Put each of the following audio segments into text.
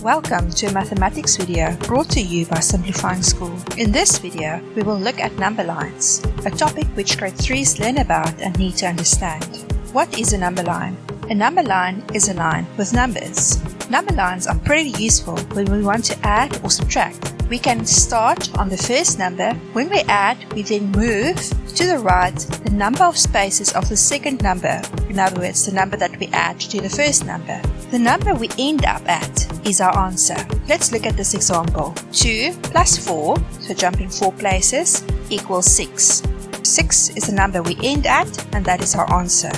Welcome to a mathematics video brought to you by Simplifying School. In this video, we will look at number lines, a topic which grade 3s learn about and need to understand. What is a number line? A number line is a line with numbers. Number lines are pretty useful when we want to add or subtract. We can start on the first number. When we add, we then move to the right the number of spaces of the second number. In other words, the number that we add to the first number. The number we end up at is our answer. Let's look at this example. 2 plus 4, so jumping 4 places, equals 6. 6 is the number we end at, and that is our answer.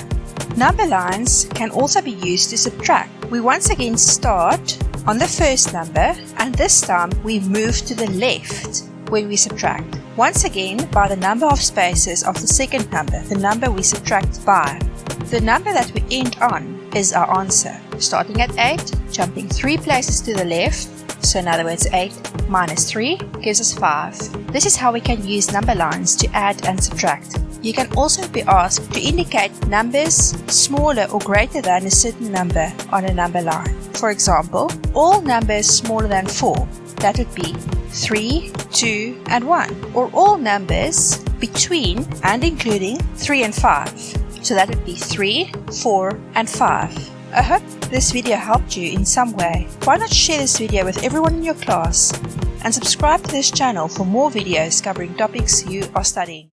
Number lines can also be used to subtract. We once again start on the first number, and this time we move to the left when we subtract. Once again by the number of spaces of the second number, the number we subtract by. The number that we end on is our answer. Starting at 8, jumping 3 places to the left, so in other words 8 minus 3 gives us 5. This is how we can use number lines to add and subtract. You can also be asked to indicate numbers smaller or greater than a certain number on a number line. For example, all numbers smaller than 4, that would be 3, 2 and 1. Or all numbers between and including 3 and 5. So that would be 3, 4 and 5. I hope this video helped you in some way. Why not share this video with everyone in your class and subscribe to this channel for more videos covering topics you are studying.